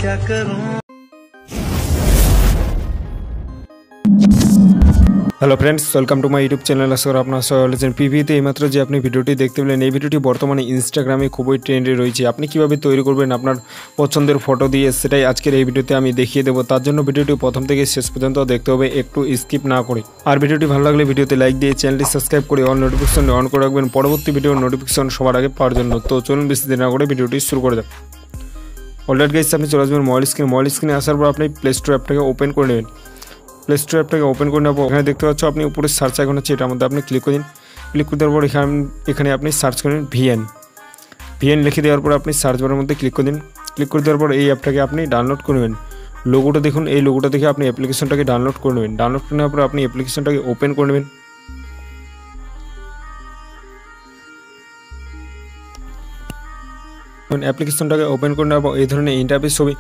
क्या करूं। Hello friends, welcome to my YouTube channel. আশা করি আপনারা সবাই ভালো আছেন। পিভিতে এইমাত্র যে আপনি ভিডিওটি দেখতে পেলেন, এই ভিডিওটি বর্তমানে ইনস্টাগ্রামে খুবই ট্রেন্ডে রয়েছে। আপনি কিভাবে তৈরি করবেন আপনার পছন্দের ফটো দিয়ে, সেটাই আজকের এই ভিডিওতে আমি দেখিয়ে দেবো। তার জন্য ভিডিওটি প্রথম থেকে শেষ পর্যন্ত দেখতে হবে, একটু স্কিপ না করে। আর ভিডিওটি ভালো লাগলে ভিডিওতে লাইক দিয়ে চ্যানেলটি সাবস্ক্রাইব করে অল নোটিফিকেশন অন করে রাখবেন পরবর্তী ভিডিওর নোটিফিকেশন সবার আগে পাওয়ার জন্য। তো চলুন বেশি দেরি না করে ভিডিওটি শুরু করে যাক। অলরেডি গাইস, আপনি চলে আসবেন মোবাইল স্ক্রিনে আসার পর আপনি প্লে স্টোর অ্যাপটাকে ওপেন করে নেবেন। প্লে স্টোর অ্যাপটাকে ওপেন করে নেব। এখানে দেখতে পাচ্ছ আপনি উপরে সার্চ আইকন আছে, এটার মধ্যে আপনি ক্লিক করে দিন। ক্লিক করে দেওয়ার পর এখানে আপনি সার্চ করেন ভিএন লিখে দেওয়ার পর আপনি সার্চ বারের মধ্যে ক্লিক করে দিন। ক্লিক করে দেওয়ার পর এই অ্যাপটাকে আপনি ডাউনলোড করে নেবেন। লোগোটা দেখুন, এই লোগোটা দেখে আপনি অ্যাপ্লিকেশনটাকে ডাউনলোড করে নেবেন। ডাউনলোড করে নেওয়ার পর আপনি অ্যাপ্লিকেশনটাকে ওপেন করে নেবেন। অ্যাপ্লিকেশনটাকে ওপেন করে নেওয়ার পর এই ধরনের ইন্টারফেস ছবি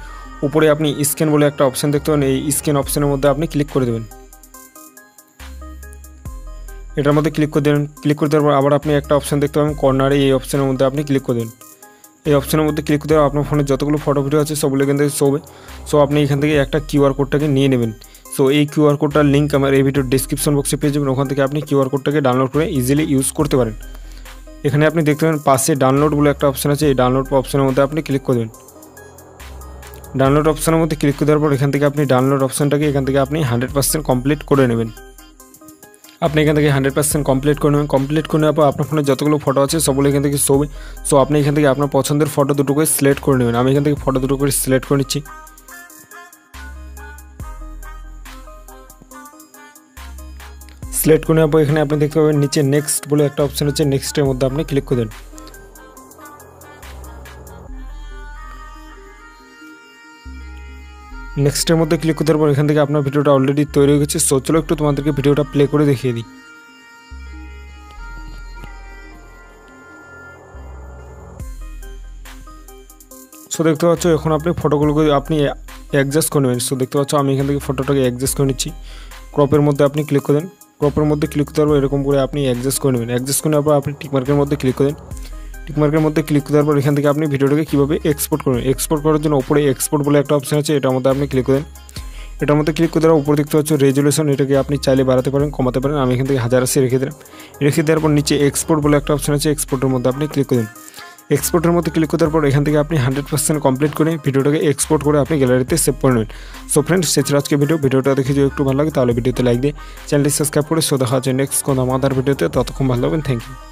উপরে আপনি স্ক্যান বলে একটা অপশান দেখতে পাবেন। এই স্ক্যান অপশানের মধ্যে আপনি ক্লিক করে দেবেন। এটার মধ্যে ক্লিক করে দেবেন। ক্লিক করে দেওয়ার পর আবার আপনি একটা অপশান দেখতে পাবেন কর্নারে, এই অপশানের মধ্যে আপনি ক্লিক করে দেবেন। এই অপশানের মধ্যে ক্লিক করে দেওয়া আপনার ফোনে যতগুলো ফটো ভিডিও আছে সবগুলো এখান থেকে শোবে। সো আপনি এখান থেকে একটা কিউআর কোডটাকে নিয়ে নেবেন। সো এই কিউআর কোডটার লিঙ্ক আমার এই ভিডিওর ডিসক্রিপশন বক্সে পেয়ে যাবেন। ওখান থেকে আপনি কিউআর কোডটাকে ডাউনলোড করে ইজিলি ইউজ করতে পারেন। এখানে আপনি দেখতে পাবেন পাশে ডাউনলোড বলে একটা অপশান আছে, এই ডাউনলোড অপশানের মধ্যে আপনি ক্লিক করে দেবেন। ডাউনলোড অপশানের মধ্যে ক্লিক করে দেওয়ার পর এখান থেকে আপনি ডাউনলোড অপশানটাকে এখান থেকে আপনি 100% কমপ্লিট করে নেবেন। আপনি এখান থেকে 100% কমপ্লিট করে নেবেন। কমপ্লিট করে নেওয়ার পর আপনার ফোনে যতগুলো ফটো আছে সবগুলো এখান থেকে শোবে। সো আপনি এখান থেকে আপনার পছন্দের ফটো দুটো করে সিলেক্ট করে নেবেন। আমি এখান থেকে ফটো দুটো করে সিলেক্ট করে নিচ্ছি। সিলেক্ট করে নেওয়ার পর এখানে আপনি দেখতে পাবেন নিচে নেক্সট বলে একটা অপশান আছে, নেক্সটের মধ্যে আপনি ক্লিক করে দেন। নেক্সটের মধ্যে ক্লিক করে দেওয়ার পর এখান থেকে আপনার ভিডিওটা অলরেডি তৈরি হয়ে গেছে। সো চলো একটু তোমাদেরকে ভিডিওটা প্লে করে দেখিয়ে দিই। সো দেখতে পাচ্ছ এখন আপনি ফটোগুলোকে আপনি অ্যাডজাস্ট করে নেবেন। সো দেখতে পাচ্ছ আমি এখান থেকে ফটোটাকে অ্যাডজাস্ট করে নিচ্ছি। ক্রপের মধ্যে আপনি ক্লিক করেন। ক্রপের মধ্যে ক্লিক করতে পারবো এরকম করে আপনি অ্যাডজাস্ট করে নেবেন। অ্যাডজাস্ট করে নেওয়ার পর আপনি টিকমার্কের মধ্যে ক্লিক করেন। টিকমার্কের মধ্যে ক্লিক করার পর এখান থেকে আপনি ভিডিওটাকে কীভাবে এক্সপোর্ট করবেন, এক্সপোর্ট করার জন্য উপরে এক্সপোর্ট বলে একটা অপশান আছে, এটার মধ্যে আপনি ক্লিক করেন। এটার মধ্যে ক্লিক করে দেওয়ার উপরে দেখতে পাচ্ছ রেজুলেশন, এটাকে আপনি চাইলে বাড়াতে পারেন কমাতে পারেন। আমি এখান থেকে 1080 রেখে দিলাম। রেখে দেওয়ার পর নিচে এক্সপোর্ট বলে একটা অপশান আছে, এক্সপোর্টের মধ্যে আপনি ক্লিক করেন। এক্সপোর্টের মধ্যে ক্লিক করার পর এখান থেকে আপনি 100% কমপ্লিট করে ভিডিওটাকে এক্সপোর্ট করে আপনি গ্যালারিতে সেভ করে নেবেন। সো ফ্রেন্ডস, সেটা আজকে ভিডিওটা দেখে যদি একটু ভালো লাগে তাহলে ভিডিওতে লাইক দিয়ে চ্যানেলটি সাবস্ক্রাইব করে। সো দেখা হচ্ছে নেক্সট কোনো আমাদের ভিডিওতে। ততক্ষণ ভালো থাকবেন। Thank you.